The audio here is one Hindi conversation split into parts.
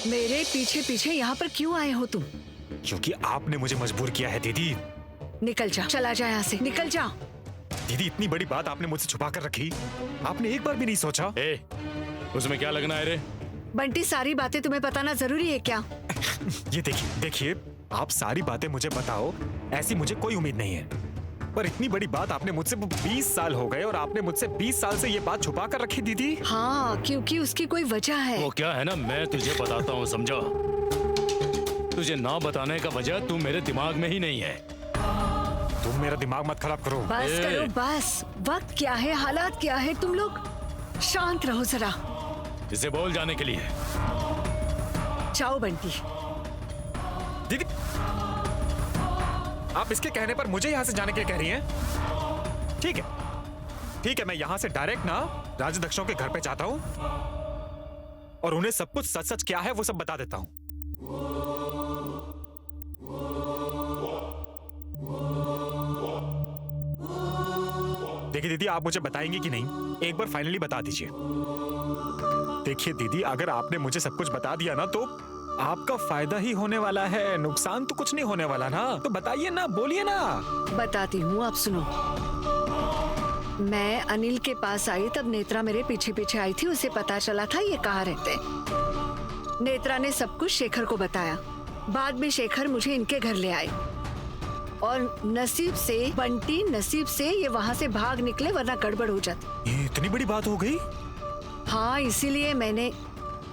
मेरे पीछे पीछे यहाँ पर क्यों आए हो तुम? क्योंकि आपने मुझे मजबूर किया है दीदी। निकल जा, चला जा यहाँ से, निकल जा। दीदी इतनी बड़ी बात आपने मुझसे छुपा कर रखी, आपने एक बार भी नहीं सोचा? उसमें क्या लगना है रे? बंटी, सारी बातें तुम्हें बताना जरूरी है क्या? ये देखिए देखिए, आप सारी बातें मुझे बताओ, ऐसी मुझे कोई उम्मीद नहीं है, पर इतनी बड़ी बात आपने मुझसे 20 साल हो गए और आपने मुझसे 20 साल से ये बात छुपा कर रखी दीदी। हाँ, क्योंकि उसकी कोई वजह है। वो क्या है ना, मैं तुझे बताता हूँ, समझा? तुझे ना बताने का वजह तू मेरे दिमाग में ही नहीं है। तुम मेरा दिमाग मत खराब करो। बस करो बस। वक्त क्या है, हालात क्या है, तुम लोग शांत रहो जरा। इसे बोल जाने के लिए। जाओ बंटी। दीदी, आप इसके कहने पर मुझे यहाँ से जाने के लिए कह रही हैं? ठीक है, ठीक है, मैं यहाँ से डायरेक्ट ना राजदक्षों के घर पे जाता हूँ और उन्हें सब कुछ सच सच क्या है वो सब बता देता हूँ। देखिए दीदी, आप मुझे बताएंगे कि नहीं, एक बार फाइनली बता दीजिए। देखिए दीदी, अगर आपने मुझे सब कुछ बता दिया ना तो आपका फायदा ही होने वाला है, नुकसान तो कुछ नहीं होने वाला ना। तो बताइए ना, बोलिए ना। बताती हूँ, आप सुनो। मैं अनिल के पास आई तब नेत्रा मेरे पीछे पीछे आई थी, उसे पता चला था ये कहाँ रहते। नेत्रा ने सब कुछ शेखर को बताया। बाद में शेखर मुझे इनके घर ले आए और नसीब से बंटी, नसीब से ये वहाँ से भाग निकले, वरना गड़बड़ हो जाती। ये इतनी बड़ी बात हो गई? हाँ, इसीलिए मैंने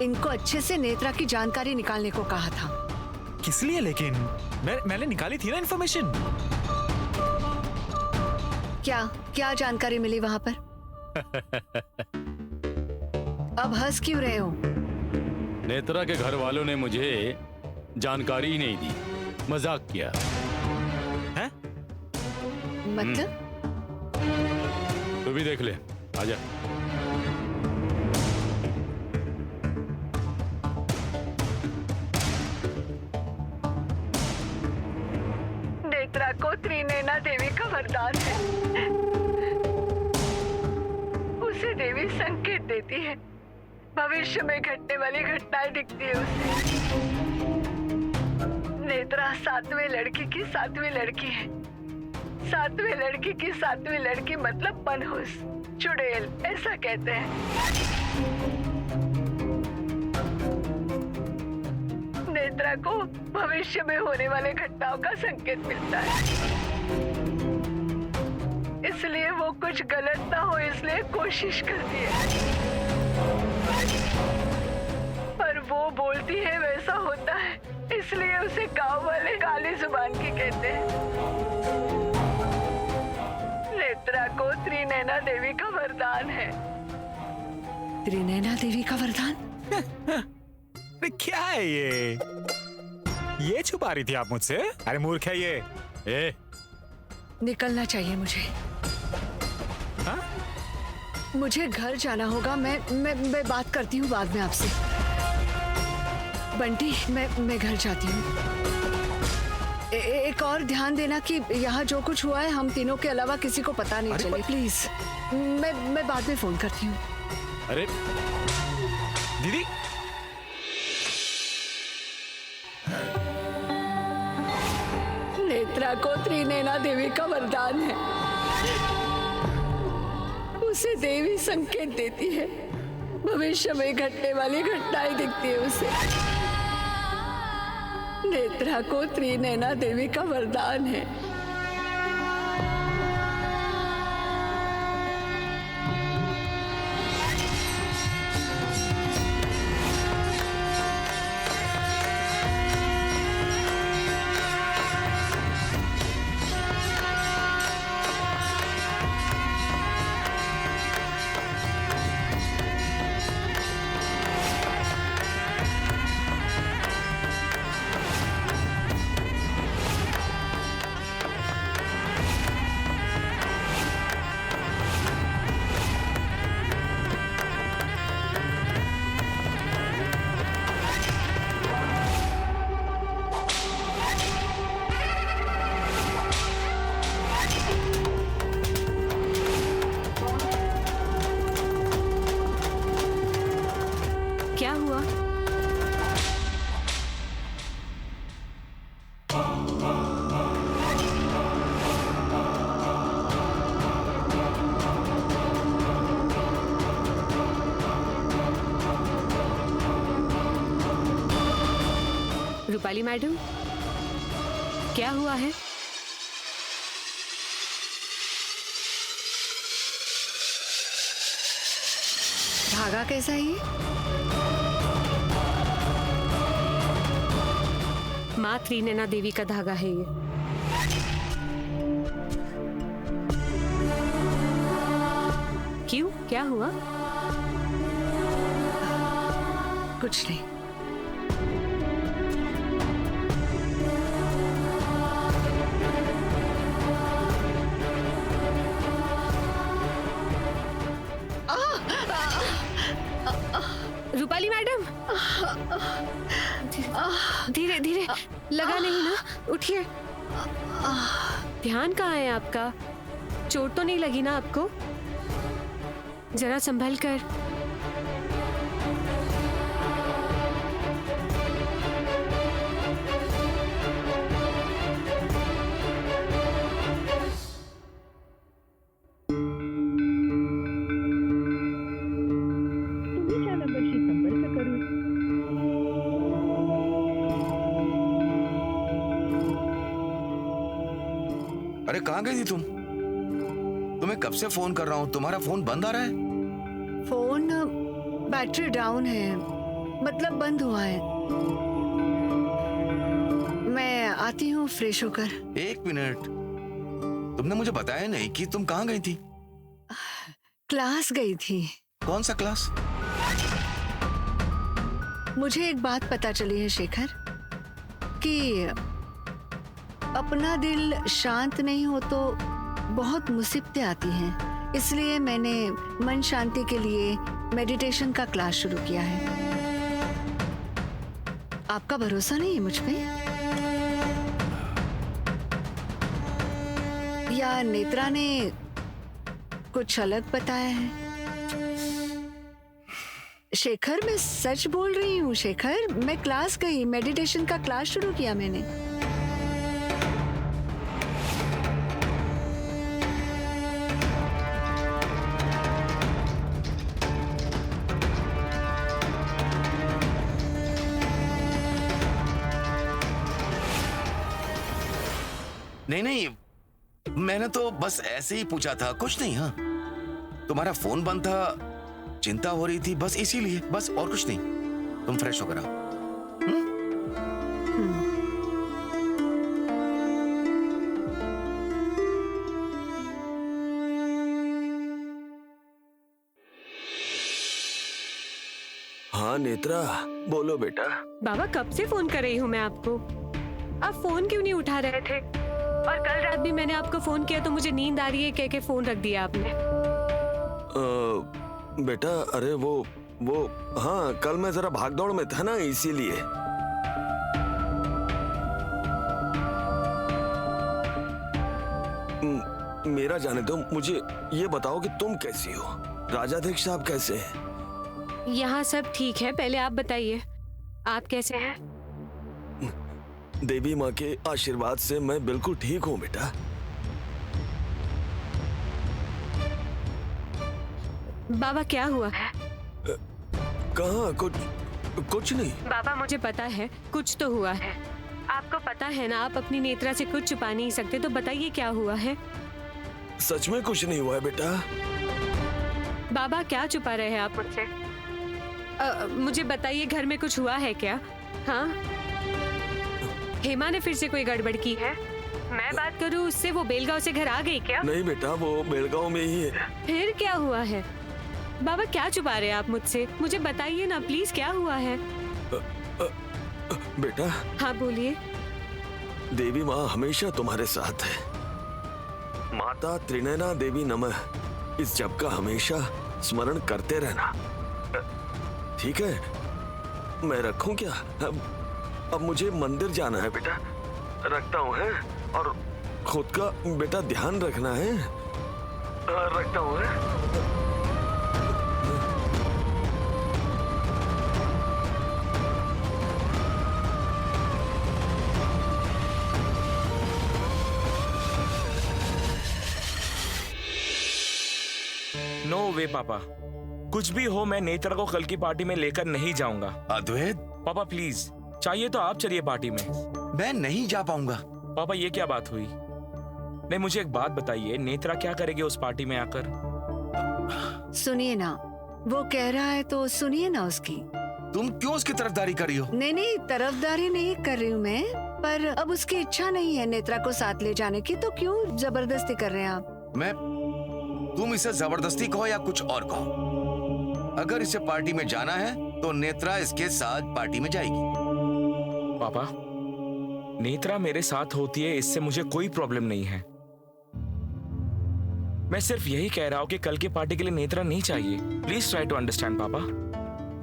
इनको अच्छे से नेत्रा की जानकारी निकालने को कहा था। किस लिए? लेकिन मैंने निकाली थी ना इन्फॉर्मेशन। क्या क्या जानकारी मिली वहाँ पर? अब हंस क्यों रहे हो? नेत्रा के घर वालों ने मुझे जानकारी ही नहीं दी, मजाक किया है? मतलब? तू भी देख ले, आजा। नेत्रा को त्रिनयना देवी का वरदान है। उसे देवी संकेत देती है, भविष्य में घटने वाली घटनाएं दिखती है उसे। नेत्रा सातवें लड़की की सातवीं लड़की है। सातवें लड़की की सातवीं लड़की मतलब मनहूस, चुड़ैल, ऐसा कहते हैं। नेत्रा को भविष्य में होने वाले घटनाओं का संकेत मिलता है, इसलिए वो कुछ गलत ना हो इसलिए कोशिश करती है। पर वो बोलती है वैसा होता है, इसलिए उसे गांव वाले काली जुबान की कहते हैं। नेत्रा को त्रिनयना देवी का वरदान है। त्रिनयना देवी का वरदान? क्या है ये छुपा रही थी आप मुझसे? अरे मूर्ख है ये। निकलना चाहिए मुझे। हाँ? मुझे घर जाना होगा। मैं बात करती हूँ बाद में आपसे। बंटी, मैं घर जाती हूँ। एक और ध्यान देना कि यहाँ जो कुछ हुआ है हम तीनों के अलावा किसी को पता नहीं चले, प्लीज। मैं बाद में फोन करती हूँ। अरे दीदी, नेत्रा को त्रिनयना देवी का वरदान है। उसे देवी संकेत देती है, भविष्य में घटने वाली घटनाएं दिखती है उसे। नेत्रा को त्रिनयना देवी का वरदान है। रूपाली मैडम, क्या हुआ है? धागा कैसा है ये? माँ त्रिनयना देवी का धागा है ये। क्यों, क्या हुआ? कुछ नहीं। रूपाली मैडम, धीरे धीरे, लगा नहीं ना? उठिए। ध्यान कहाँ है आपका? चोट तो नहीं लगी ना आपको? जरा संभल कर। अरे कहाँ गई थी तुम? तुम्हें कब से फोन कर रहा हूँ, तुम्हारा फोन बंद आ रहा है। फोन बैटरी डाउन है, मतलब बंद हुआ है। मैं आती हूँ फ्रेश होकर। एक मिनट, तुमने मुझे बताया नहीं कि तुम कहाँ गई थी। क्लास गई थी। कौन सा क्लास? मुझे एक बात पता चली है शेखर, कि अपना दिल शांत नहीं हो तो बहुत मुसीबतें आती हैं। इसलिए मैंने मन शांति के लिए मेडिटेशन का क्लास शुरू किया है। आपका भरोसा नहीं है मुझ पे? या नेत्रा ने कुछ अलग बताया है? शेखर, मैं सच बोल रही हूँ शेखर, मैं क्लास गई, मेडिटेशन का क्लास शुरू किया मैंने। नहीं नहीं, मैंने तो बस ऐसे ही पूछा था, कुछ नहीं। हाँ, तुम्हारा फोन बंद था, चिंता हो रही थी, बस इसीलिए, बस और कुछ नहीं। तुम फ्रेश होकर आओ। हाँ नेत्रा, बोलो बेटा। बाबा, कब से फोन कर रही हूँ मैं आपको, आप फोन क्यों नहीं उठा रहे थे? और कल रात भी मैंने आपको फोन किया तो मुझे नींद आ रही है कह के फोन रख दिया आपने। बेटा, अरे वो हाँ, कल मैं जरा भागदौड़ में था ना, इसीलिए। मेरा जाने दो, मुझे ये बताओ कि तुम कैसी हो, राजाध्यक्ष साहब कैसे हैं? यहाँ सब ठीक है, पहले आप बताइए, आप कैसे हैं? देवी माँ के आशीर्वाद से मैं बिल्कुल ठीक हूँ बेटा। बाबा, क्या हुआ है? कहाँ, कुछ नहीं। बाबा, मुझे पता है कुछ तो हुआ है। आपको पता है ना, आप अपनी नेत्रा से कुछ छुपा नहीं सकते, तो बताइए क्या हुआ है? सच में कुछ नहीं हुआ है बेटा। बाबा, क्या छुपा रहे हैं आप मुझसे? मुझे बताइए, घर में कुछ हुआ है क्या? हाँ, हेमा ने फिर से कोई गड़बड़ की है? मैं बात करूं उससे, वो बेलगांव से घर आ गई क्या? नहीं बेटा, वो बेलगांव में ही है। फिर क्या हुआ है? बाबा, क्या छुपा रहे हैं आप मुझसे? मुझे बताइए ना प्लीज, क्या हुआ है? बेटा। हाँ बोलिए। देवी माँ हमेशा तुम्हारे साथ है। माता त्रिनयना देवी नमः, इस जप का हमेशा स्मरण करते रहना, ठीक है? मैं रखूं क्या? अब मुझे मंदिर जाना है बेटा, रखता हूँ है, और खुद का बेटा ध्यान रखना है, रखता हूँ है। नो वे पापा, कुछ भी हो मैं नेत्रा को कल की पार्टी में लेकर नहीं जाऊंगा। अद्वैत, पापा प्लीज, चाहिए तो आप चलिए पार्टी में। मैं नहीं जा पाऊंगा। पापा ये क्या बात हुई? नहीं, मुझे एक बात बताइए, नेत्रा क्या करेगी उस पार्टी में आकर? सुनिए ना, वो कह रहा है तो सुनिए ना उसकी। तुम क्यों उसकी तरफदारी कर रही हो? नहीं, तरफदारी नहीं कर रही हूँ मैं, पर अब उसकी इच्छा नहीं है नेत्रा को साथ ले जाने की, तो क्यों जबरदस्ती कर रहे हैं आप? तुम इसे जबरदस्ती कहो या कुछ और कहो, अगर इसे पार्टी में जाना है तो नेत्रा इसके साथ पार्टी में जाएगी। पापा, नेत्रा मेरे साथ होती है, इससे मुझे कोई प्रॉब्लम नहीं है। मैं सिर्फ यही कह रहा हूँ कि कल की पार्टी के लिए नेत्रा नहीं चाहिए। प्लीज ट्राई टू अंडरस्टैंड पापा।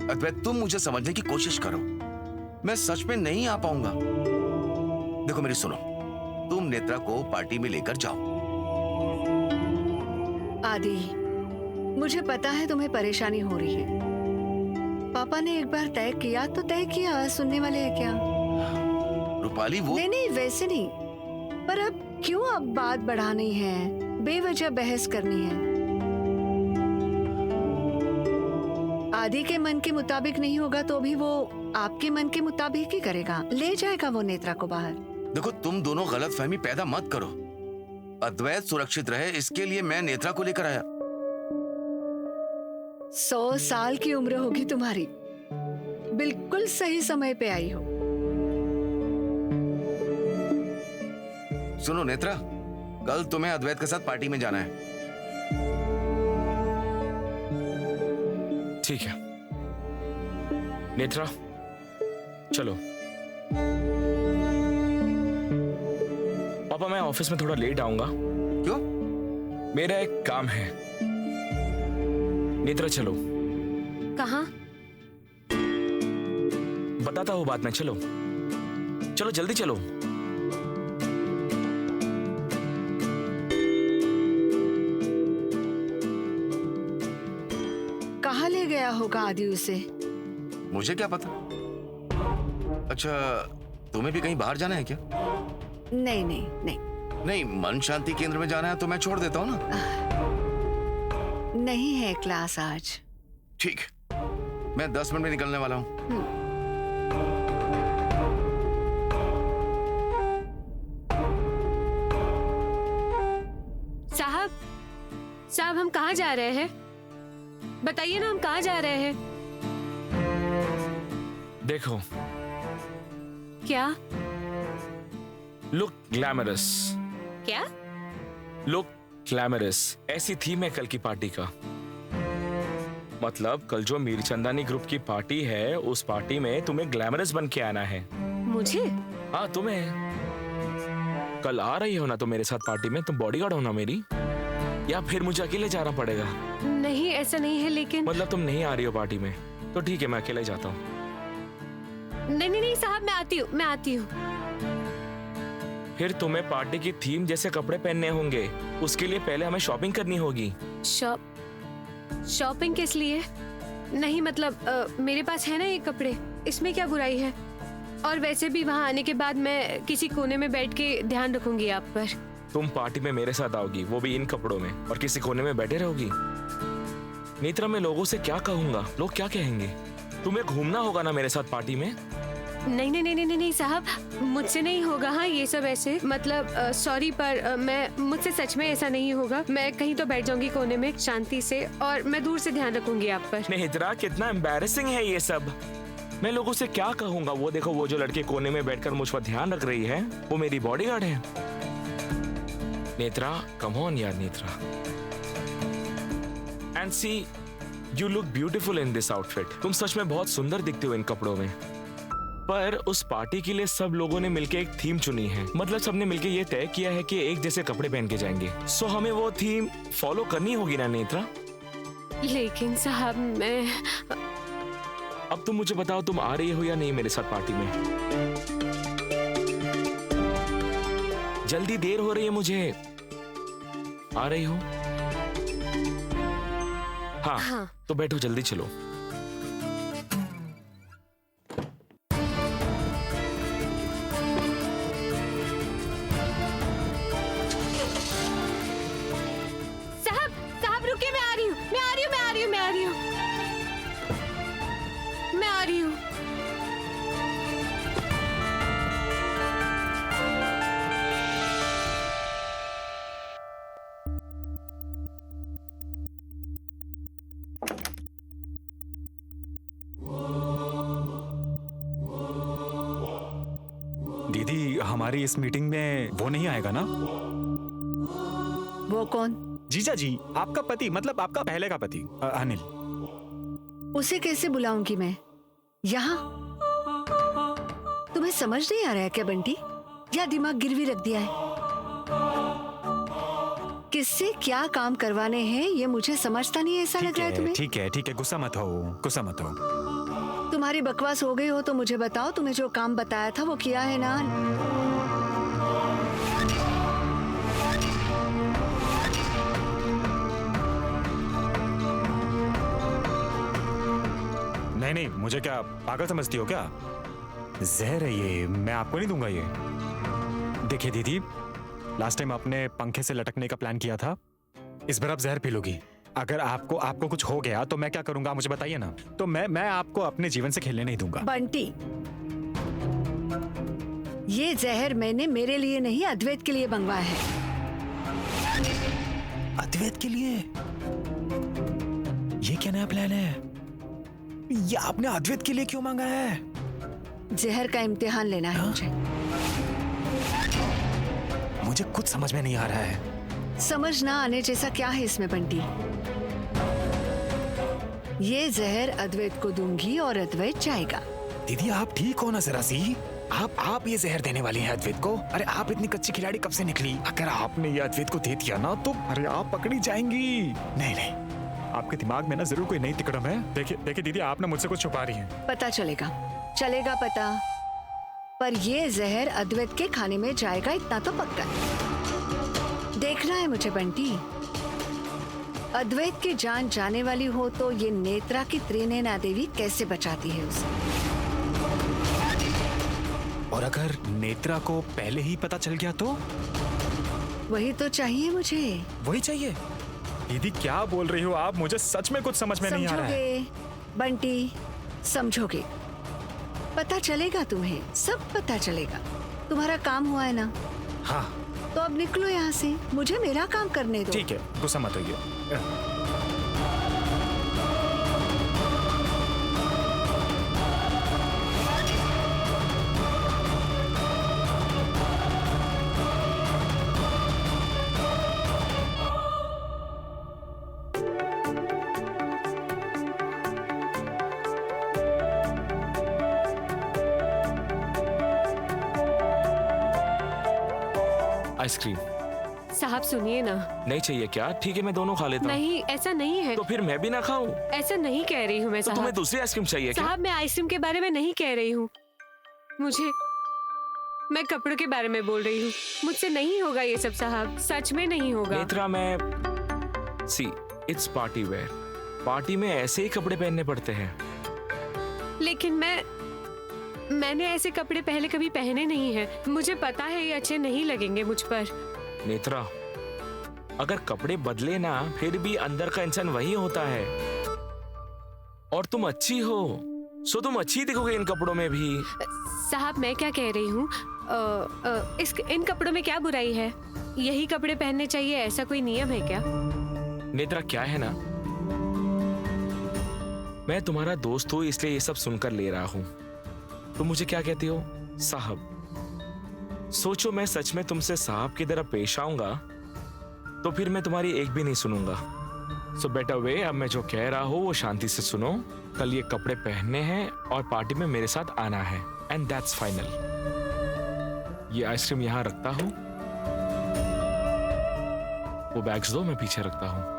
अद्वैत, तुम मुझे समझने की कोशिश करो, मैं सच में नहीं आ पाऊंगा। देखो मेरी सुनो, तुम नेत्रा को पार्टी में लेकर जाओ। आदि, मुझे पता है तुम्हें परेशानी हो रही है। पापा ने एक बार तय किया तो तय किया, सुनने वाले हैं क्या? रूपाली, वो नहीं, वैसे नहीं, पर अब क्यों अब बात बढ़ानी है, बेवजह बहस करनी है? आदि के मन के मुताबिक नहीं होगा तो भी वो आपके मन के मुताबिक ही करेगा, ले जाएगा वो नेत्रा को बाहर। देखो, तुम दोनों गलतफहमी पैदा मत करो। अद्वैत सुरक्षित रहे, इसके लिए मैं नेत्रा को लेकर आया। 100 साल की उम्र होगी तुम्हारी, बिल्कुल सही समय पे आई हो। सुनो नेत्रा, कल तुम्हें अद्वैत के साथ पार्टी में जाना है। ठीक है नेत्रा, चलो। पापा, मैं ऑफिस में थोड़ा लेट आऊंगा। क्यों? मेरा एक काम है। नेत्रा चलो। कहाँ? बताता हूँ बाद में, चलो चलो जल्दी चलो। कहाँ ले गया होगा आदि उसे? मुझे क्या पता। अच्छा, तुम्हें भी कहीं बाहर जाना है क्या? नहीं नहीं नहीं नहीं, मन शांति केंद्र में जाना है तो मैं छोड़ देता हूँ ना। नहीं है क्लास आज। ठीक, मैं 10 मिनट में निकलने वाला हूँ। साहब, हम कहाँ जा रहे हैं? बताइए ना, हम कहाँ जा रहे हैं? देखो, क्या? Look glamorous. क्या? लुक ग्लैमरस, ऐसी थी मैं कल की पार्टी का। मतलब कल जो मीरचंदानी ग्रुप की पार्टी है, उस पार्टी में तुम्हें ग्लैमरस बन के आना है। मुझे? हाँ, तुम्हें। कल आ रही हो ना तो मेरे साथ पार्टी में, तुम बॉडीगार्ड हो ना मेरी, या फिर मुझे अकेले जाना पड़ेगा? नहीं, ऐसा नहीं है, लेकिन मतलब तुम नहीं आ रही हो पार्टी में, तो ठीक है, मैं अकेले जाता हूँ। नहीं साहब, मैं आती हूँ। फिर तुम्हें पार्टी की थीम जैसे कपड़े पहनने होंगे, उसके लिए पहले हमें शॉपिंग करनी होगी। शॉपिंग किस लिए? नहीं मतलब मेरे पास है ना ये कपड़े, इसमें क्या बुराई है? और वैसे भी वहाँ आने के बाद मैं किसी कोने में बैठ के ध्यान रखूंगी आप पर। तुम पार्टी में मेरे साथ आओगी, वो भी इन कपड़ों में, और किसी कोने में बैठे रहोगी? नेत्रा, मैं लोगों से क्या कहूंगा? लोग क्या कहेंगे? तुम्हें घूमना होगा ना मेरे साथ पार्टी में। नहीं साहब, मुझसे नहीं होगा। हाँ, ये सब ऐसे मतलब सॉरी, पर मुझसे सच में ऐसा नहीं होगा। मैं कहीं तो बैठ जाऊंगी कोने में शांति से, और मैं दूर से ध्यान रखूंगी आप पर। नेत्रा, कितना एम्बैरेसिंग है ये सब। मैं लोगों से क्या कहूंगा? वो देखो, वो जो लड़के कोने में बैठकर मुझ पर ध्यान रख रही है, वो मेरी बॉडीगार्ड है। नेत्रा, कम ऑन यार Netra. And see, you look beautiful in this outfit. तुम सच में बहुत सुंदर दिखते हो इन कपड़ों में। पर उस पार्टी के लिए सब लोगों ने मिलकर एक थीम चुनी है। मतलब सबने मिलकर ये तय किया है कि एक जैसे कपड़े पहन के जाएंगे। सो हमें वो थीम फॉलो करनी होगी ना नेत्रा? लेकिन साहब, मैं... अब तुम मुझे बताओ, तुम आ रही हो या नहीं मेरे साथ पार्टी में? जल्दी, देर हो रही है मुझे। आ रही हो? हाँ। तो बैठो, जल्दी चलो। साहब रुकिए, मैं आ रही हूँ। दीदी हमारी इस मीटिंग में वो नहीं आएगा ना? वो कौन? जीजा जी, आपका पति, मतलब आपका पहले का पति अनिल। उसे कैसे बुलाऊंगी मैं यहाँ? तुम्हें समझ नहीं आ रहा है क्या बंटी? या दिमाग गिरवी रख दिया है? किससे क्या काम करवाने हैं ये मुझे समझता नहीं है, ऐसा लग रहा है तुम्हें? ठीक है, गुस्सा मत हो, गुस्सा मत हो। तुम्हारी बकवास हो गई हो तो मुझे बताओ, तुम्हें जो काम बताया था वो किया है ना? नहीं, मुझे क्या पागल समझती हो क्या? जहर है ये, मैं आपको नहीं दूंगा ये। देखिए दीदी, लास्ट टाइम आपने पंखे से लटकने का प्लान किया था, इस बार आप जहर पी लोगी। अगर आपको कुछ हो गया तो मैं क्या करूंगा, मुझे बताइए ना। तो मैं आपको अपने जीवन से खेलने नहीं दूंगा। बंटी, ये जहर मैंने मेरे लिए नहीं, अद्वैत के लिए मंगवाया है। अद्वैत के लिए? ये क्या नया प्लान है? ये आपने अद्वैत के लिए क्यों मांगा है? जहर का इम्तिहान लेना है मुझे कुछ समझ में नहीं आ रहा है। समझ ना आने जैसा क्या है इसमें बंटी? ये जहर अद्वैत को दूंगी और अद्वैत जाएगा। दीदी आप ठीक हो ना जरा सी? आप ये जहर देने वाली हैं अद्वैत को? अरे आप इतनी कच्ची खिलाड़ी कब से निकली? अगर आपने ये अद्वैत को दे दिया ना तो अरे आप पकड़ी जाएंगी। नहीं, आपके दिमाग में ना जरूर कोई नई तिकड़म है। देखिए दीदी, आप ना मुझसे कुछ छुपा रही हैं। पता चलेगा पता। पर ये जहर अद्वैत के खाने में जाएगा, इतना तो पक्का है। देखना है मुझे बंटी। अद्वैत की जान जाने वाली हो तो ये नेत्रा की त्रिनयना देवी कैसे बचाती है उसे। और अगर नेत्रा को पहले ही पता चल गया तो? वही तो चाहिए मुझे। वही चाहिए? दीदी क्या बोल रही हो आप? मुझे सच में कुछ समझ में नहीं आ रहा है। समझोगे बंटी, समझोगे। पता चलेगा तुम्हें, सब पता चलेगा। तुम्हारा काम हुआ है ना? हाँ। तो अब निकलो यहाँ से, मुझे मेरा काम करने दो। ठीक है, गुस्सा मत होइए। आइसक्रीम साहब सुनिए ना। नहीं चाहिए क्या? ठीक है, मैं दोनों खा लेता हूँ। नहीं, ऐसा नहीं है। तो फिर मैं भी ना खाऊं? ऐसा नहीं कह रही हूँ मैं तो साहब। तुम्हें दूसरी आइसक्रीम चाहिए क्या? साहब मैं आइसक्रीम के बारे में नहीं कह रही हूँ, मैं कपड़ों के बारे में बोल रही हूँ। मुझसे नहीं होगा ये सब साहब, सच में नहीं होगा। नेत्रा, मैं see it's party wear. Party में ऐसे ही कपड़े पहनने पड़ते हैं। लेकिन मैंने ऐसे कपड़े पहले कभी पहने नहीं हैं। मुझे पता है ये अच्छे नहीं लगेंगे मुझ पर। नेत्रा, अगर कपड़े बदले ना फिर भी अंदर का इंसान वही होता है। और तुम अच्छी हो, सो तुम अच्छी दिखोगे इन कपड़ों में भी। साहब मैं क्या कह रही हूँ, इन कपड़ों में क्या बुराई है? यही कपड़े पहनने चाहिए, ऐसा कोई नियम है क्या? नेत्रा, क्या है ना, मैं तुम्हारा दोस्त हूँ इसलिए ये सब सुनकर ले रहा हूँ। तुम मुझे क्या कहती हो? साहब। सोचो मैं सच में तुमसे साहब की तरह पेश आऊंगा तो फिर मैं तुम्हारी एक भी नहीं सुनूंगा। सो बेटर वे, अब मैं जो कह रहा हूँ वो शांति से सुनो। कल ये कपड़े पहनने हैं और पार्टी में मेरे साथ आना है, एंड दैट्स फाइनल। ये आइसक्रीम यहाँ रखता हूँ, वो बैग्स दो, मैं पीछे रखता हूँ।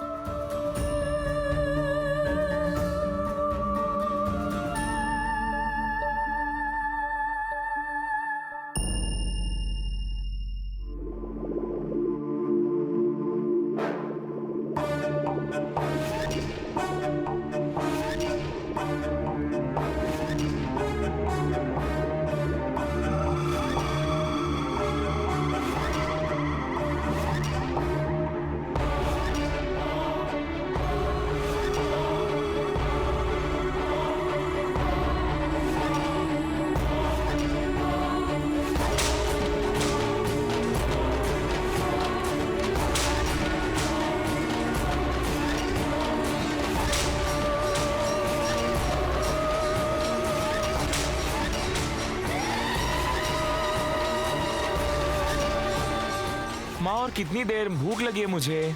माँ और कितनी देर, भूख लगी है मुझे।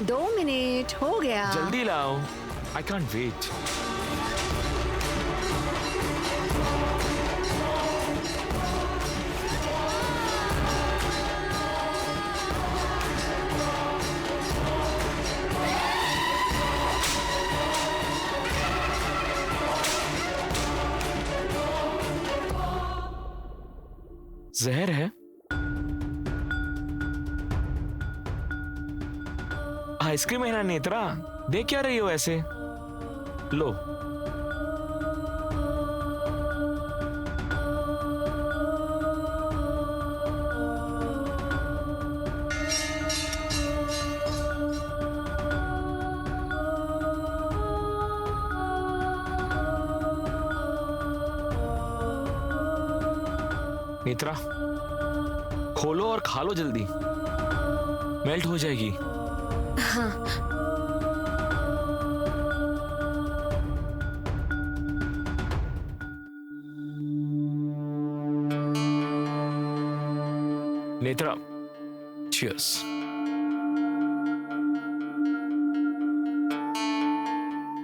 2 मिनट हो गया। जल्दी लाओ, आई कांट वेट। जहर है? आइसक्रीम है ना नेत्रा, देख क्या रही हो ऐसे? लो। नेत्रा, खोलो और खा लो जल्दी, मेल्ट हो जाएगी। हाँ। नेत्रा, चीयर्स।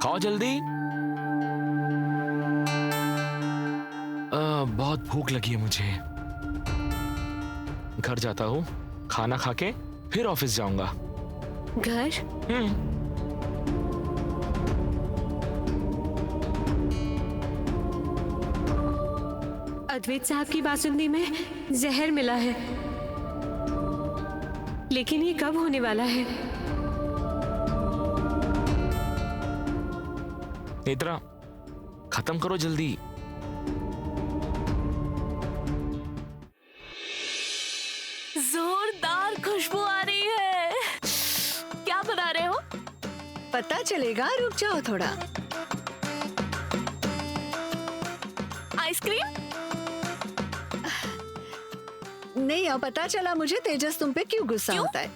खाओ जल्दी। बहुत भूख लगी है मुझे। घर जाता हूँ, खाना खा के फिर ऑफिस जाऊंगा। घर? अद्वैत साहब की बासुंदी में जहर मिला है, लेकिन ये कब होने वाला है? नेत्रा, खत्म करो जल्दी। जोरदार खुशबू आ रही है। क्या बना रहे हो? पता चलेगा, रुक जाओ थोड़ा। आइसक्रीम? नहीं, अब पता चला मुझे तेजस तुम पे क्यों गुस्सा होता है।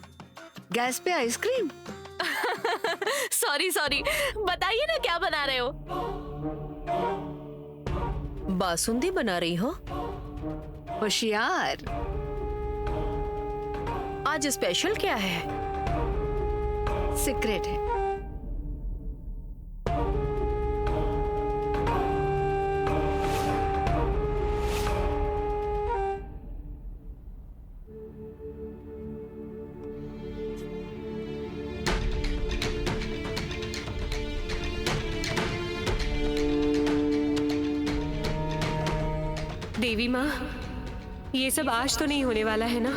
गैस पे आइसक्रीम? सॉरी सॉरी, बताइए ना क्या बना रहे हो? बासुंदी बना रही हो? होशियार। आज स्पेशल क्या है? सीक्रेट है। देवी माँ, ये सब आज तो नहीं होने वाला है ना?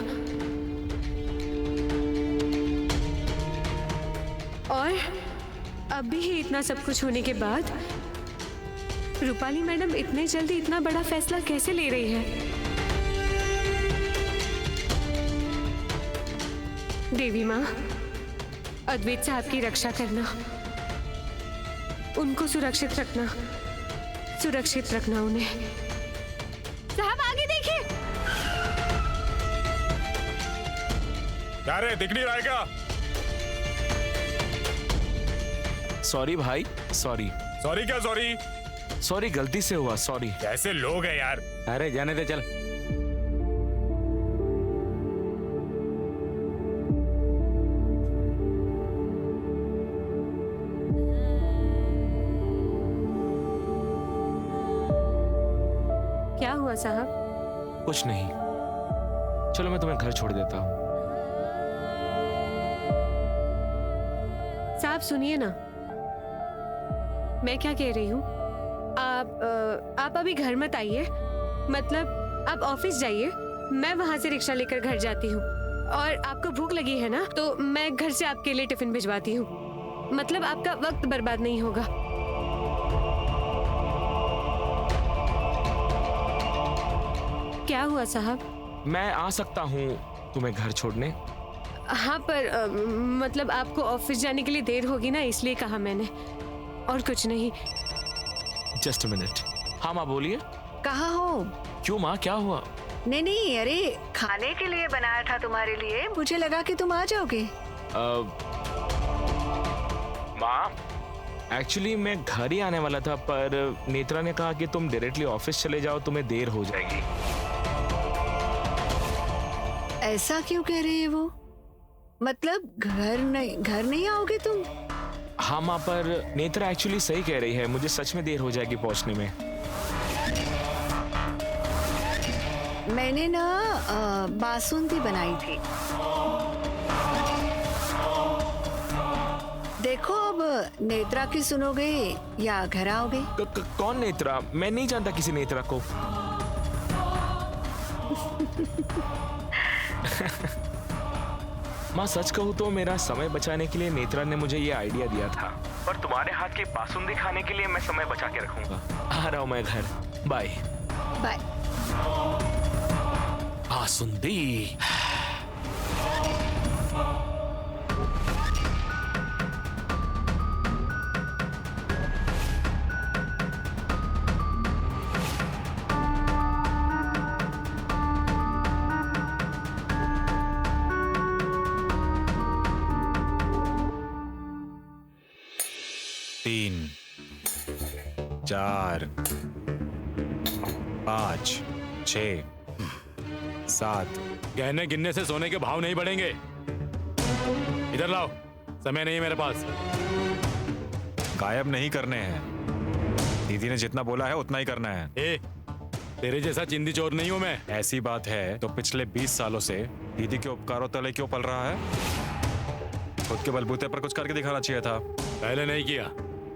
और अब भी इतना सब कुछ होने के बाद रूपाली मैडम इतने जल्दी इतना बड़ा फैसला कैसे ले रही है? देवी माँ, अद्वैत साहब की रक्षा करना, उनको सुरक्षित रखना उन्हें। साहब आगे देखिए। क्या रे, दिख नहीं रहा है क्या? सॉरी भाई, सॉरी। सॉरी क्या सॉरी? सॉरी, गलती से हुआ, सॉरी। कैसे लोग हैं यार। अरे जाने दे, चल। क्या हुआ साहब? कुछ नहीं, चलो मैं तुम्हें घर छोड़ देता हूँ। साहब सुनिए ना, मैं क्या कह रही हूँ, आप अभी घर मत आइए, मतलब आप ऑफिस जाइए, मैं वहां से रिक्शा लेकर घर जाती हूँ। और आपको भूख लगी है ना, तो मैं घर से आपके लिए टिफिन भिजवाती हूँ, मतलब आपका वक्त बर्बाद नहीं होगा। क्या हुआ साहब? मैं आ सकता हूँ तुम्हें घर छोड़ने? हाँ, पर मतलब आपको ऑफिस जाने के लिए देर होगी ना, इसलिए कहा मैंने, और कुछ नहीं। Just a minute. हाँ माँ बोलिए। कहाँ हो? क्यों माँ, क्या हुआ? नहीं, अरे खाने के लिए बनाया था तुम्हारे लिए, मुझे लगा कि तुम आ जाओगे। माँ, एक्चुअली मैं घर ही आने वाला था, पर नेत्रा ने कहा कि तुम डायरेक्टली ऑफिस चले जाओ, तुम्हें देर हो जाएगी। ऐसा क्यों कह रही है वो? मतलब घर नहीं आओगे तुम? हाँ माँ, पर नेत्रा एक्चुअली सही कह रही है, मुझे सच में देर हो जाएगी पहुंचने में। मैंने ना बासुंदी बनाई थी। देखो अब नेत्रा की सुनोगे या घर आओगे? कौन नेत्रा? मैं नहीं जानता किसी नेत्रा को। माँ सच कहूँ तो मेरा समय बचाने के लिए नेत्रा ने मुझे ये आइडिया दिया था, पर तुम्हारे हाथ की बासुंदी खाने के लिए मैं समय बचा के रखूंगा। आ रहा हूँ मैं घर। Bye bye. बासुंदी। तीन, 4, 5, 6, 7। गहने गिनने से सोने के भाव नहीं बढ़ेंगे। इधर लाओ, समय नहीं है मेरे पास। गायब नहीं करने हैं। दीदी ने जितना बोला है उतना ही करना है। ए, तेरे जैसा चिंदी चोर नहीं हूं मैं। ऐसी बात है तो पिछले 20 सालों से दीदी के उपकारों तले क्यों पल रहा है? खुद के बलबूते पर कुछ करके दिखाना चाहिए था। पहले नहीं किया,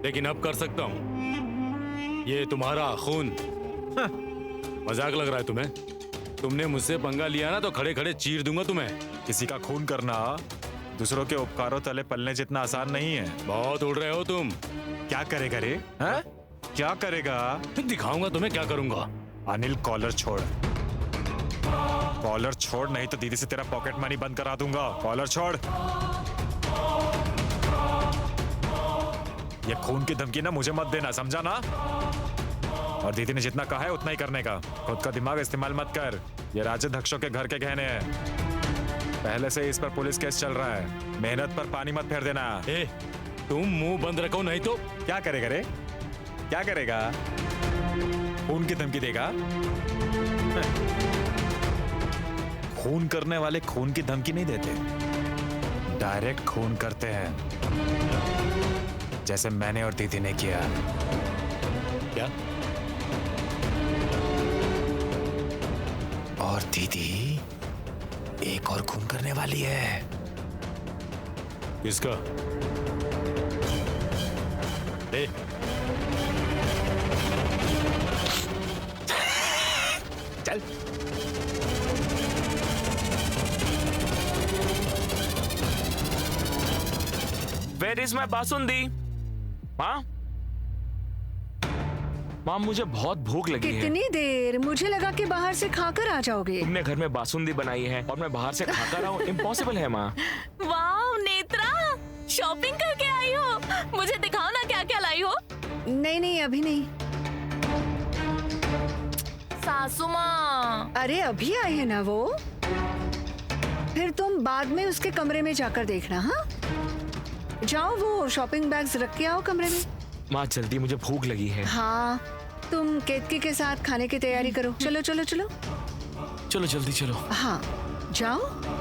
लेकिन अब कर सकता हूँ। ये तुम्हारा खून। मजाक लग रहा है तुम्हें? तुमने मुझसे पंगा लिया ना तो खड़े खड़े चीर दूंगा तुम्हें। किसी का खून करना दूसरों के उपकारों तले पलने जितना आसान नहीं है। बहुत उड़ रहे हो तुम। क्या करेगा रे? हाँ? क्या करेगा? दिखाऊंगा तुम्हें क्या करूंगा। अनिल कॉलर छोड़, कॉलर छोड़, नहीं तो दीदी से तेरा पॉकेट मनी बंद करा दूंगा। कॉलर छोड़। ये खून की धमकी ना मुझे मत देना, समझा ना? और दीदी ने जितना कहा है उतना ही करने का। खुद का दिमाग इस्तेमाल मत कर। ये राजाध्यक्षों के घर के गहने हैं। पहले से इस पर पुलिस केस चल रहा है। मेहनत पर पानी मत फेर देना। ए, तुम मुंह बंद रखो नहीं तो। क्या करेगा रे? क्या करेगा? खून की धमकी देगा? खून करने वाले खून की धमकी नहीं देते, डायरेक्ट खून करते हैं, जैसे मैंने और दीदी ने किया। क्या? और दीदी एक और खून करने वाली है। किसका? ए, चल। Where is my basundi? माँ, माँ मुझे बहुत भूख लगी है। कितनी देर? मुझे लगा कि बाहर से खाकर आ जाओगे। तुमने घर में बासुंदी बनाई है और मैं बाहर से खाकर आऊँ? इम्पॉसिबल है माँ। वाह नेत्रा, शॉपिंग करके आई हो। मुझे दिखाओ ना क्या क्या लाई हो। नहीं अभी नहीं। सासू माँ। अरे अभी आए हैं ना वो, फिर तुम बाद में उसके कमरे में जाकर देखना। हाँ जाओ, वो शॉपिंग बैग्स रख के आओ कमरे में। माँ जल्दी, मुझे भूख लगी है। हाँ तुम केतकी के साथ खाने की तैयारी करो। चलो चलो चलो। चलो जल्दी चलो। हाँ जाओ।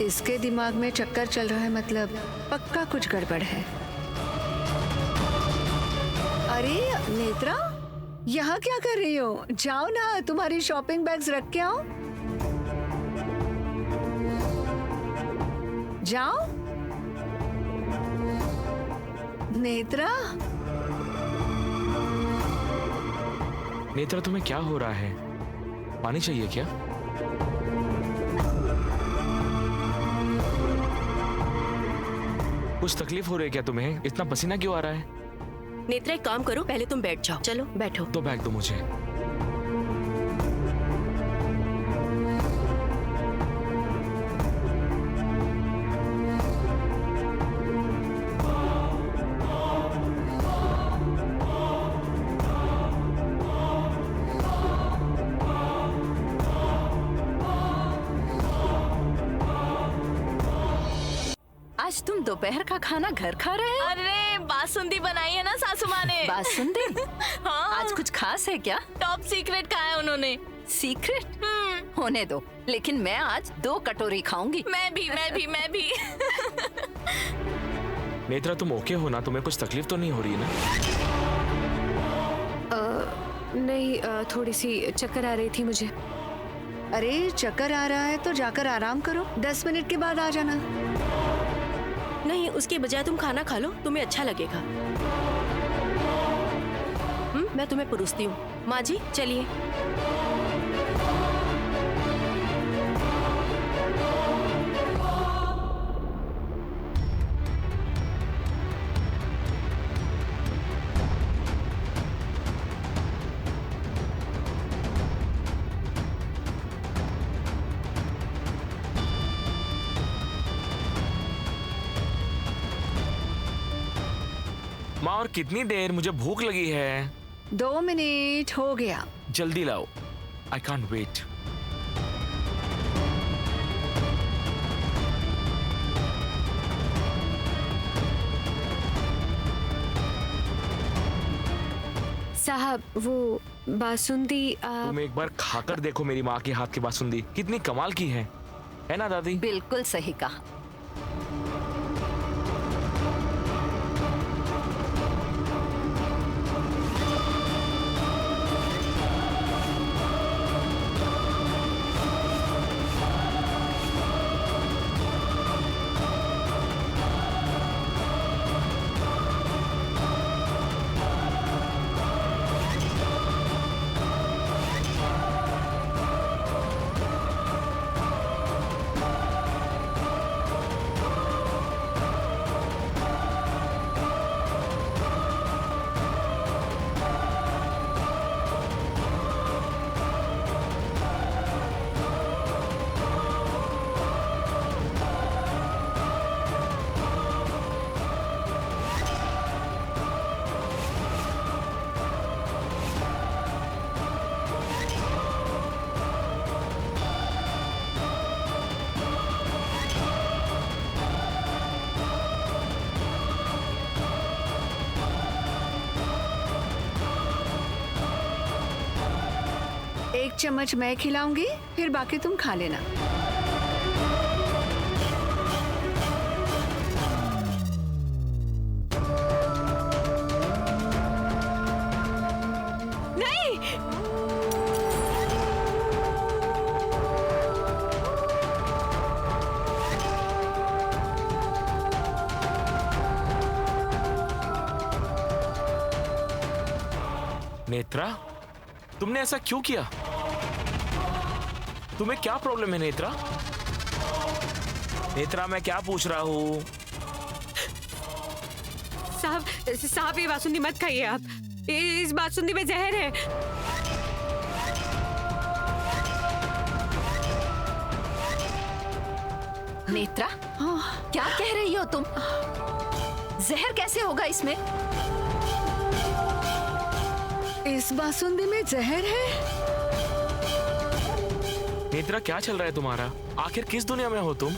इसके दिमाग में चक्कर चल रहा है, मतलब पक्का कुछ गड़बड़ है। अरे नेत्रा, यहाँ क्या कर रही हो? जाओ ना, तुम्हारी शॉपिंग बैग्स रख के आओ। जाओ नेत्रा। नेत्रा तुम्हें क्या हो रहा है? पानी चाहिए क्या? कुछ तकलीफ हो रही है क्या तुम्हें? इतना पसीना क्यों आ रहा है? नेत्रा एक काम करो, पहले तुम बैठ जाओ। चलो बैठो। तो बैग दो मुझे। आज तुम दोपहर का खाना घर खा रहे हो? अरे बासुंदी बनाई है ना सासू माँ ने। बासुंदी? हाँ। आज कुछ खास है क्या? टॉप सीक्रेट खाया है उन्होंने। सीक्रेट? होने दो, लेकिन मैं आज 2 कटोरी खाऊंगी। मैं भी। नेत्रा तुम ओके हो ना? तुम्हें कुछ तकलीफ तो नहीं हो रही है ना? नहीं, थोड़ी सी चक्कर आ रही थी मुझे। अरे चक्कर आ रहा है तो जाकर आराम करो, 10 मिनट के बाद आ जाना। नहीं, उसके बजाय तुम खाना खा लो, तुम्हें अच्छा लगेगा। मैं तुम्हें परोसती हूँ। माँ जी चलिए। माँ और कितनी देर? मुझे भूख लगी है। 2 मिनट हो गया। जल्दी लाओ। I can't wait. साहब वो बासुंदी तुम एक बार खाकर देखो मेरी माँ के हाथ की बासुंदी, कितनी कमाल की है ना दादी? बिल्कुल सही कहा। एक चम्मच मैं खिलाऊंगी, फिर बाकी तुम खा लेना। नहीं। नेत्रा, तुमने ऐसा क्यों किया? तुम्हें क्या प्रॉब्लम है नेत्रा? नेत्रा मैं क्या पूछ रहा हूँ? साहब ये बासुंदी मत खाइए आप। इस बासुंदी में जहर है। नेत्रा, क्या कह रही हो तुम? जहर कैसे होगा इसमें? इस बासुंदी में जहर है? नेत्रा क्या चल रहा है तुम्हारा? आखिर किस दुनिया में हो तुम?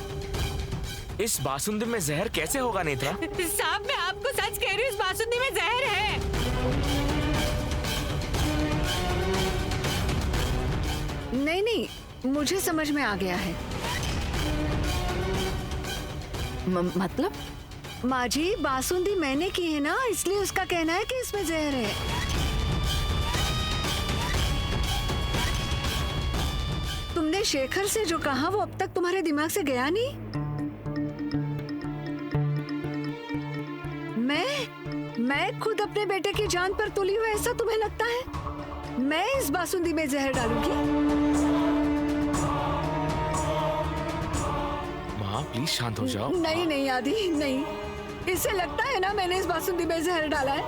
इस बासुंदी में जहर कैसे होगा नेत्रा? साहब मैं आपको सच कह रही हूँ, इस बासुंदी में जहर है। नहीं, मुझे समझ में आ गया है। मतलब? माँ जी, बासुंदी मैंने की है ना, इसलिए उसका कहना है कि इसमें जहर है। तुमने शेखर से जो कहा वो अब तक तुम्हारे दिमाग से गया नहीं? मैं खुद अपने बेटे की जान पर तुली हूँ, ऐसा तुम्हें लगता है? मैं इस बासुंदी में जहर डालूंगी? माँ प्लीज शांत हो जाओ। नहीं आदि, नहीं। इससे लगता है ना मैंने इस बासुंदी में जहर डाला है।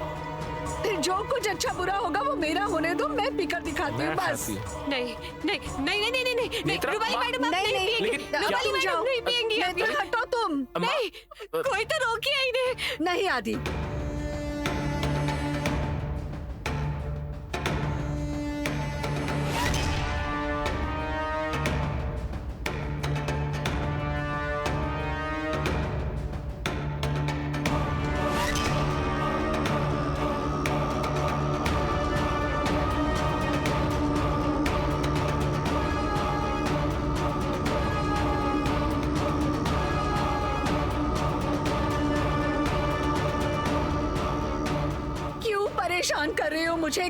फिर जो कुछ अच्छा बुरा होगा वो मेरा होने दो, मैं पीकर दिखाती हूँ बस। नहीं नहीं नहीं नहीं नहीं नहीं नहीं रूपाली मैडम आप नहीं पिएंगी। रूपाली मैडम नहीं पिएंगी आप। नेत्रा हटो तुम। नहीं कोई तो रोकिए इन्हें। नहीं आदि, परेशान कर रहे हो मुझे?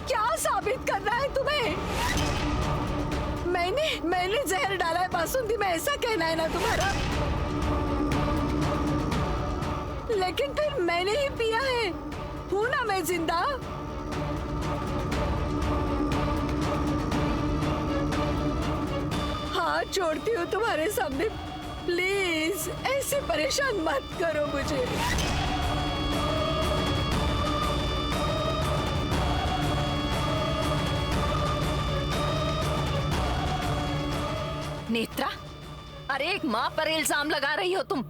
क्या साबित करना है तुम्हें? मैंने जहर डाला है बासुंदी में, ऐसा कहना है ना तुम्हारा? लेकिन फिर मैंने ही पिया है, हूं ना मैं जिंदा? हाथ जोड़ती हूँ तुम्हारे सामने, प्लीज ऐसे परेशान मत करो मुझे। नेत्रा, अरे एक माँ पर इल्जाम लगा रही हो तुम।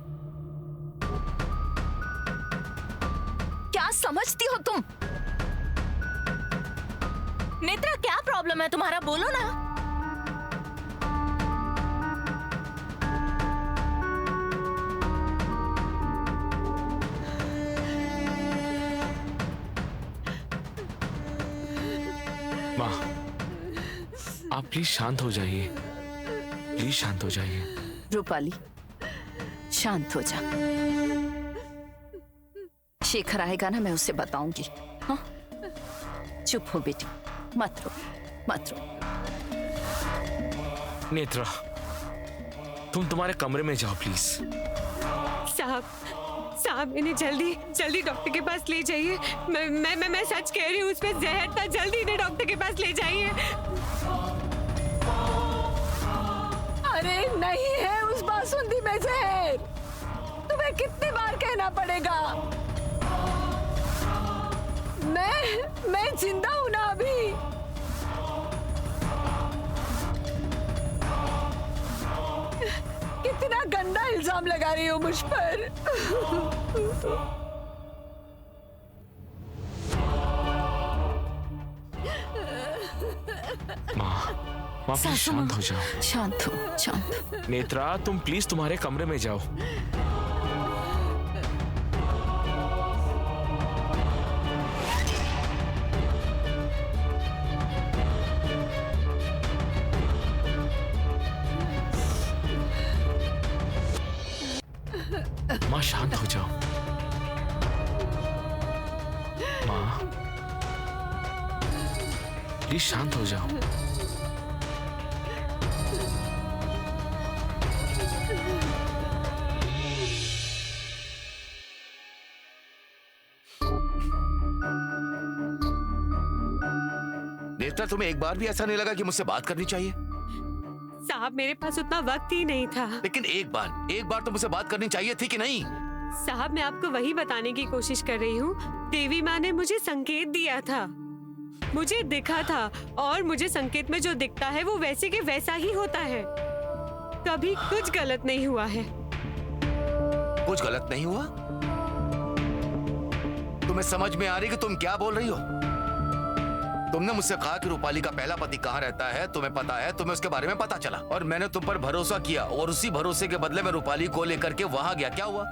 क्या समझती हो तुम? नेत्रा क्या प्रॉब्लम है तुम्हारा, बोलो ना। माँ, आप प्लीज शांत हो जाइए, प्लीज शांत हो जाइए। रूपाली शांत हो जा, शेखर आएगा ना मैं उसे बताऊंगी। हाँ चुप हो बेटी, मत रो मत रो। नेत्रा, तुम तुम्हारे कमरे में जाओ प्लीज। साहब इन्हें जल्दी जल्दी डॉक्टर के पास ले जाइए। मैं सच कह रही हूँ, उसमें जहर था, जल्दी इन्हें डॉक्टर के पास ले जाइए। अरे नहीं है उस बासुंदी में जहर, तुम्हें कितनी बार कहना पड़ेगा? मैं जिंदा हूं ना अभी। कितना गंदा इल्जाम लगा रही हो मुझ पर। माँ प्लीज शांत हो जाओ। शांत हो, शांत हो। नेत्रा तुम प्लीज तुम्हारे कमरे में जाओ। माँ शांत हो जाओ। माँ प्लीज शांत हो जाओ। नेत्रा, तुम्हें एक बार भी ऐसा नहीं लगा कि मुझसे बात करनी चाहिए? साहब मेरे पास उतना वक्त ही नहीं था। लेकिन एक बार तो मुझसे बात करनी चाहिए थी कि नहीं? साहब मैं आपको वही बताने की कोशिश कर रही हूँ। देवी माँ ने मुझे संकेत दिया था, मुझे दिखा था, और मुझे संकेत में जो दिखता है वो वैसे के वैसा ही होता है। कभी कुछ गलत नहीं हुआ है। कुछ गलत नहीं हुआ? तुम्हें समझ में आ रही कि तुम क्या बोल रही हो? तुमने मुझसे कहा कि रूपाली का पहला पति कहाँ रहता है, तुम्हें पता है, तुम्हें उसके बारे में पता चला, और मैंने तुम पर भरोसा किया, और उसी भरोसे के बदले में रूपाली को लेकर के वहां गया। क्या हुआ?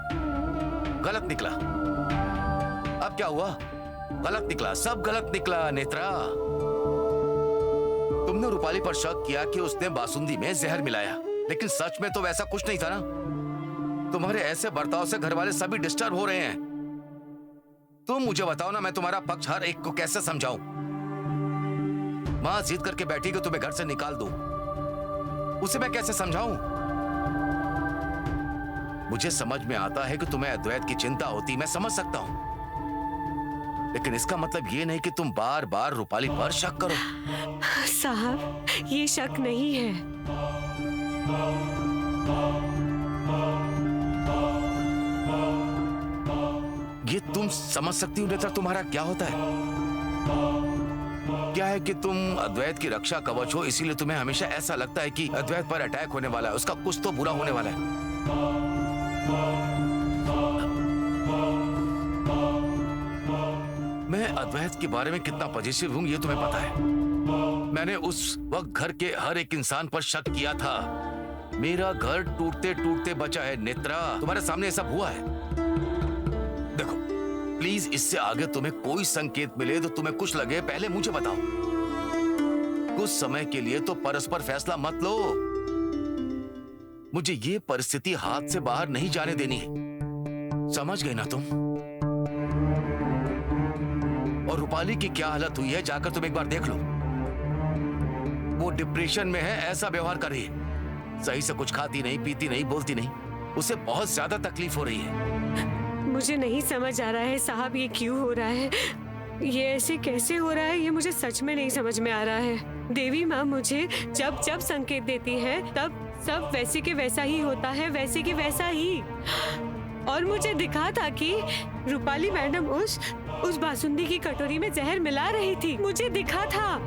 गलत निकला। अब क्या हुआ? गलत निकला, सब गलत निकला। नेत्रा, तुमने रूपाली पर शक किया कि उसने बासुंदी में जहर मिलाया, लेकिन सच में तो वैसा कुछ नहीं था ना। तुम्हारे ऐसे बर्ताव से घर वाले सभी डिस्टर्ब हो रहे हैं। तुम मुझे बताओ ना, मैं तुम्हारा पक्ष हर एक को कैसे समझाऊं? मां जिद करके बैठी कि तुम्हें घर से निकाल दूं, उसे मैं कैसे समझाऊं? मुझे समझ में आता है कि तुम्हें अद्वैत की चिंता होती, मैं समझ सकता हूं, लेकिन इसका मतलब ये नहीं कि तुम बार बार रूपाली पर शक करो। साहब ये शक नहीं है। ये तुम समझ सकती हो नेत्रा तुम्हारा क्या होता है? क्या है कि तुम अद्वैत की रक्षा कवच हो, इसीलिए तुम्हें हमेशा ऐसा लगता है कि अद्वैत पर अटैक होने वाला है, उसका कुछ तो बुरा होने वाला है। मैं अद्वैत के बारे में कितना पॉजिटिव हूं ये तुम्हें पता है। मैंने उस वक्त घर के हर एक इंसान पर शक किया था। मेरा घर टूटते टूटते बचा है नेत्रा, तुम्हारे सामने सब हुआ है। देखो प्लीज, इससे आगे तुम्हें कोई संकेत मिले तो तुम्हें कुछ लगे, पहले मुझे बताओ। कुछ समय के लिए तो परस्पर फैसला मत लो। मुझे ये परिस्थिति हाथ से बाहर नहीं जाने देनी है, समझ गई ना तुम? और रूपाली की क्या हालत हुई है जाकर तुम एक बार देख लो। वो डिप्रेशन में है, ऐसा व्यवहार कर रही है, सही से कुछ खाती नहीं, पीती नहीं, बोलती नहीं, उसे बहुत ज्यादा तकलीफ हो रही है। मुझे नहीं समझ आ रहा है साहब ये क्यों हो रहा है, ये ऐसे कैसे हो रहा है, ये मुझे सच में नहीं समझ में आ रहा है। देवी माँ मुझे जब जब संकेत देती है तब सब वैसे के वैसा ही होता है, वैसे के वैसा ही। और मुझे दिखा था कि रूपाली मैडम उस बासुंदी की कटोरी में जहर मिला रही थी, मुझे दिखा था।